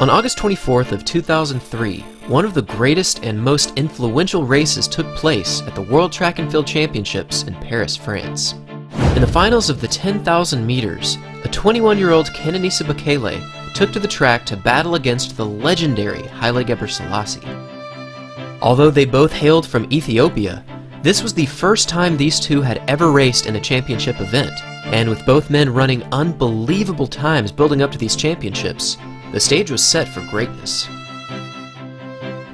On August 24th of 2003, one of the greatest and most influential races took place at the World Track and Field Championships in Paris, France. In the finals of the 10,000 meters, a 21-year-old Qananiса Bekele took to the track to battle against the legendary Haile Gebrselassie. Although they both hailed from Ethiopia, this was the first time these two had ever raced in a championship event, and with both men running unbelievable times building up to these championships, the stage was set for greatness.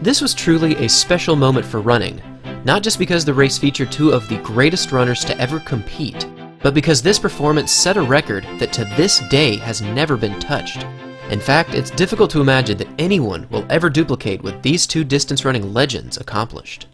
This was truly a special moment for running, not just because the race featured two of the greatest runners to ever compete, but because this performance set a record that to this day has never been touched. In fact, it's difficult to imagine that anyone will ever duplicate what these two distance running legends accomplished.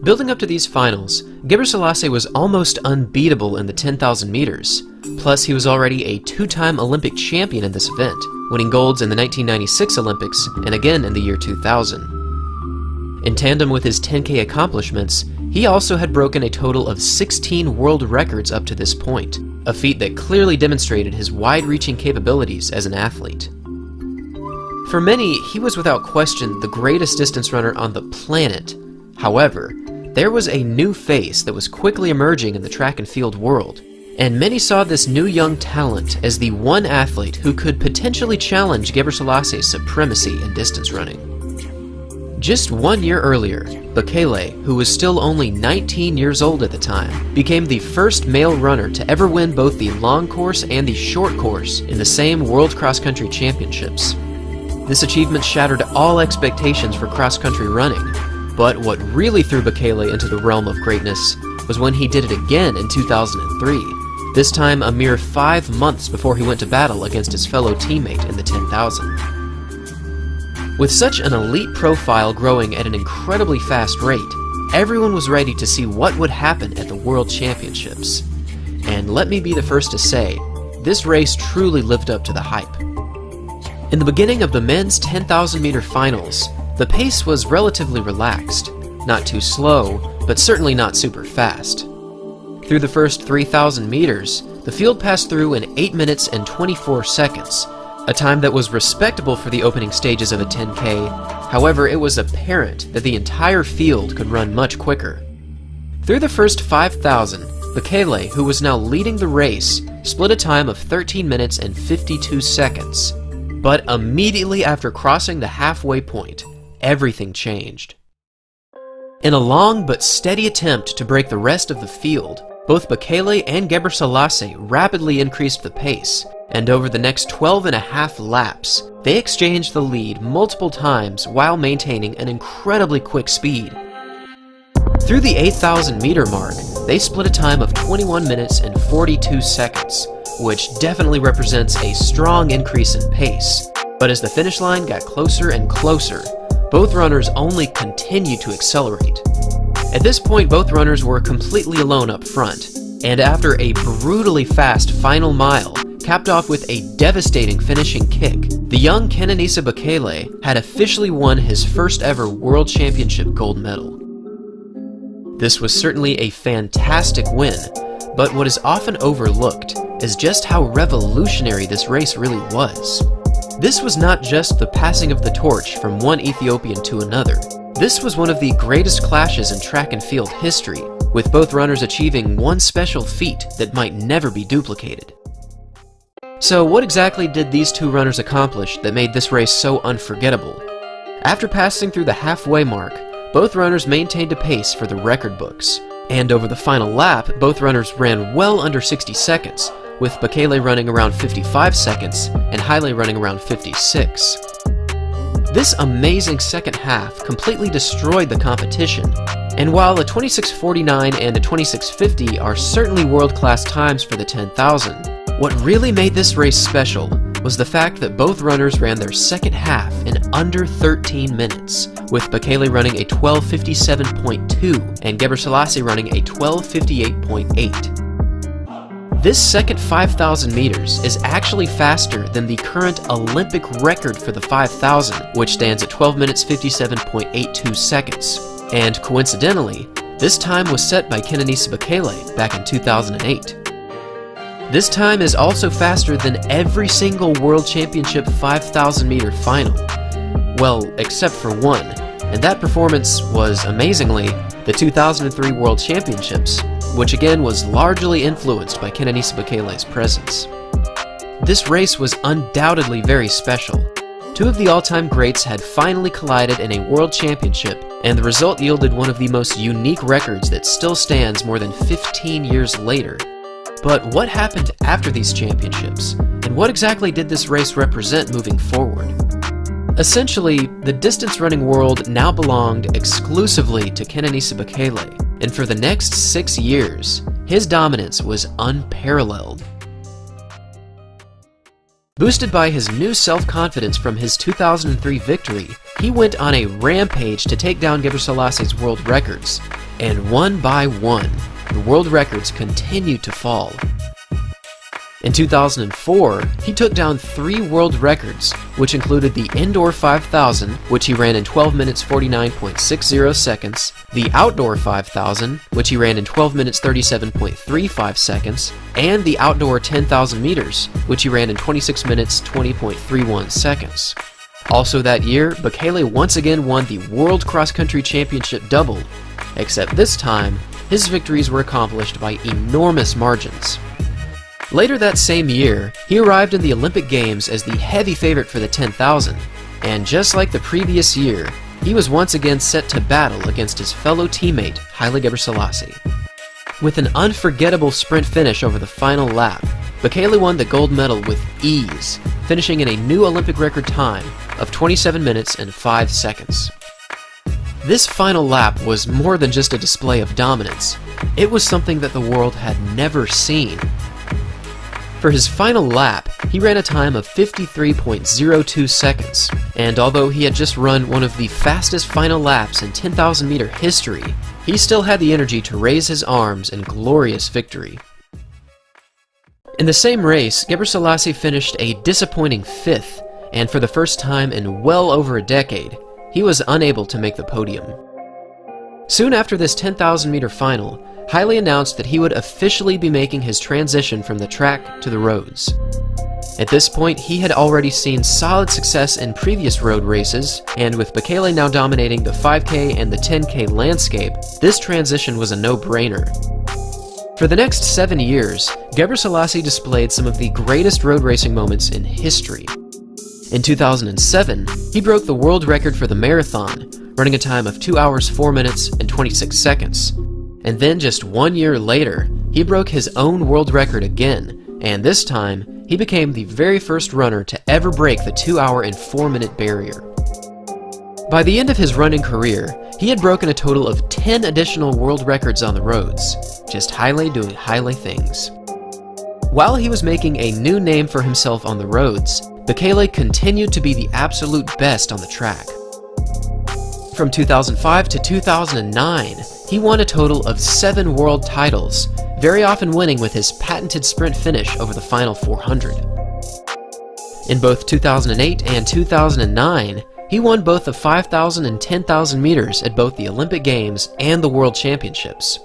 Building up to these finals, Gebrselassie was almost unbeatable in the 10,000 meters. Plus, he was already a two-time Olympic champion in this event, winning golds in the 1996 Olympics and again in the year 2000. In tandem with his 10K accomplishments, he also had broken a total of 16 world records up to this point, a feat that clearly demonstrated his wide-reaching capabilities as an athlete. For many, he was without question the greatest distance runner on the planet. However, there was a new face that was quickly emerging in the track and field world, and many saw this new young talent as the one athlete who could potentially challenge Gebrselassie supremacy in distance running. Just 1 year earlier, Bekele, who was still only 19 years old at the time, became the first male runner to ever win both the long course and the short course in the same World Cross Country Championships. This achievement shattered all expectations for cross-country running, but what really threw Bekele into the realm of greatness was when he did it again in 2003, this time a mere 5 months before he went to battle against his fellow teammate in the 10,000. With such an elite profile growing at an incredibly fast rate, everyone was ready to see what would happen at the World Championships. And let me be the first to say, this race truly lived up to the hype. In the beginning of the men's 10,000 meter finals, the pace was relatively relaxed, not too slow, but certainly not super fast. Through the first 3,000 meters, the field passed through in 8 minutes and 24 seconds, a time that was respectable for the opening stages of a 10K. However, it was apparent that the entire field could run much quicker. Through the first 5,000, Bekele, who was now leading the race, split a time of 13 minutes and 52 seconds. But immediately after crossing the halfway point, everything changed. In a long but steady attempt to break the rest of the field, both Bekele and Gebrselassie rapidly increased the pace, and over the next 12.5 laps, they exchanged the lead multiple times while maintaining an incredibly quick speed. Through the 8,000 meter mark, they split a time of 21 minutes and 42 seconds, which definitely represents a strong increase in pace. But as the finish line got closer and closer, both runners only continued to accelerate. At this point, both runners were completely alone up front, and after a brutally fast final mile, capped off with a devastating finishing kick, the young Qananisa Bekele had officially won his first ever World Championship gold medal. This was certainly a fantastic win, but what is often overlooked is just how revolutionary this race really was. This was not just the passing of the torch from one Ethiopian to another. This was one of the greatest clashes in track and field history, with both runners achieving one special feat that might never be duplicated. So what exactly did these two runners accomplish that made this race so unforgettable? After passing through the halfway mark, both runners maintained a pace for the record books, and over the final lap, both runners ran well under 60 seconds, with Bekele running around 55 seconds and Haile running around 56. This amazing second half completely destroyed the competition, and while a 26:49 and a 26:50 are certainly world-class times for the 10,000, what really made this race special was the fact that both runners ran their second half in under 13 minutes, with Bekele running a 12:57.2 and Gebrselassie running a 12:58.8. This second 5,000 meters is actually faster than the current Olympic record for the 5,000, which stands at 12 minutes 57.82 seconds. And coincidentally, this time was set by Qananisa Bekele back in 2008. This time is also faster than every single World Championship 5,000 meter final. Well, except for one, and that performance was, amazingly, the 2003 World Championships, which again was largely influenced by Kenenisa Bekele's presence. This race was undoubtedly very special. Two of the all-time greats had finally collided in a World Championship, and the result yielded one of the most unique records that still stands more than 15 years later. But what happened after these championships, and what exactly did this race represent moving forward? Essentially, the distance running world now belonged exclusively to Kenenisa Bekele, and for the next 6 years, his dominance was unparalleled. Boosted by his new self-confidence from his 2003 victory, he went on a rampage to take down Gebrselassie world records, and one by one, the world records continued to fall. In 2004, he took down 3 world records, which included the Indoor 5000, which he ran in 12 minutes 49.60 seconds, the Outdoor 5000, which he ran in 12 minutes 37.35 seconds, and the Outdoor 10,000 meters, which he ran in 26 minutes 20.31 seconds. Also that year, Bekele once again won the World Cross Country Championship double, except this time, his victories were accomplished by enormous margins. Later that same year, he arrived in the Olympic Games as the heavy favorite for the 10,000, and just like the previous year, he was once again set to battle against his fellow teammate, Haile Gebrselassie. With an unforgettable sprint finish over the final lap, Bekele won the gold medal with ease, finishing in a new Olympic record time of 27 minutes and 5 seconds. This final lap was more than just a display of dominance. It was something that the world had never seen. For his final lap, he ran a time of 53.02 seconds, and although he had just run one of the fastest final laps in 10,000 meter history, he still had the energy to raise his arms in glorious victory. In the same race, Gebrselassie finished a disappointing 5th, and for the first time in well over a decade, he was unable to make the podium. Soon after this 10,000 meter final, Haile announced that he would officially be making his transition from the track to the roads. At this point, he had already seen solid success in previous road races, and with Bekele now dominating the 5K and the 10K landscape, this transition was a no-brainer. For the next 7 years, Gebrselassie displayed some of the greatest road racing moments in history. In 2007, he broke the world record for the marathon, running a time of 2 hours 4 minutes and 26 seconds. And then just 1 year later, he broke his own world record again, and this time, he became the very first runner to ever break the 2 hour and 4 minute barrier. By the end of his running career, he had broken a total of 10 additional world records on the roads, just Haile doing Haile things. While he was making a new name for himself on the roads, Bekele continued to be the absolute best on the track. From 2005 to 2009, he won a total of 7 world titles, very often winning with his patented sprint finish over the final 400. In both 2008 and 2009, he won both the 5,000 and 10,000 meters at both the Olympic Games and the World Championships.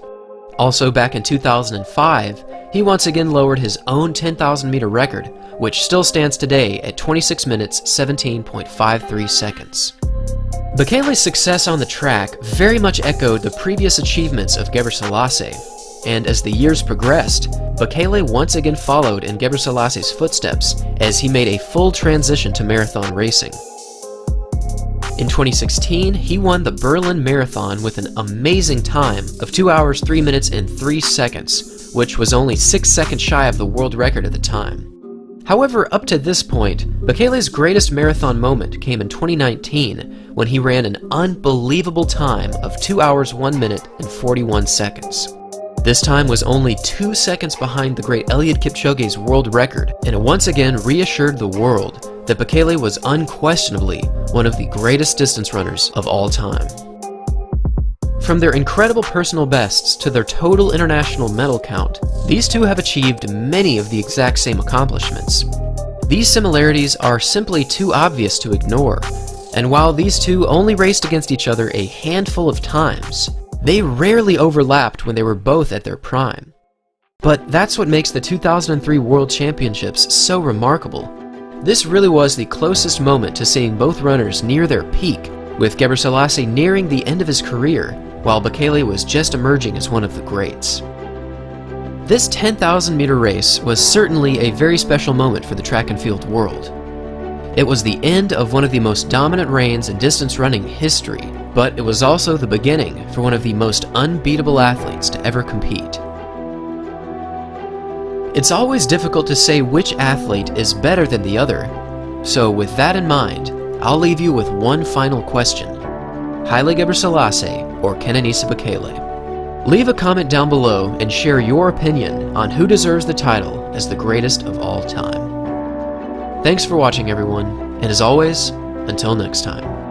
Also back in 2005, he once again lowered his own 10,000 meter record, which still stands today at 26 minutes 17.53 seconds. Bekele's success on the track very much echoed the previous achievements of Gebrselassie, and as the years progressed, Bekele once again followed in Gebrselassie footsteps as he made a full transition to marathon racing. In 2016, he won the Berlin Marathon with an amazing time of 2 hours 3 minutes and 3 seconds, which was only 6 seconds shy of the world record at the time. However, up to this point, Bekele's greatest marathon moment came in 2019 when he ran an unbelievable time of 2 hours 1 minute and 41 seconds. This time was only 2 seconds behind the great Eliud Kipchoge's world record, and it once again reassured the world that Bekele was unquestionably one of the greatest distance runners of all time. From their incredible personal bests to their total international medal count, these two have achieved many of the exact same accomplishments. These similarities are simply too obvious to ignore, and while these two only raced against each other a handful of times, they rarely overlapped when they were both at their prime. But that's what makes the 2003 World Championships so remarkable. This really was the closest moment to seeing both runners near their peak, with Gebrselassie nearing the end of his career, while Bekele was just emerging as one of the greats. This 10,000-meter race was certainly a very special moment for the track and field world. It was the end of one of the most dominant reigns in distance running history, but it was also the beginning for one of the most unbeatable athletes to ever compete. It's always difficult to say which athlete is better than the other, so with that in mind, I'll leave you with one final question. Haile Gebrselassie or Kenenisa Bekele? Leave a comment down below and share your opinion on who deserves the title as the greatest of all time. Thanks for watching, everyone, and as always, until next time.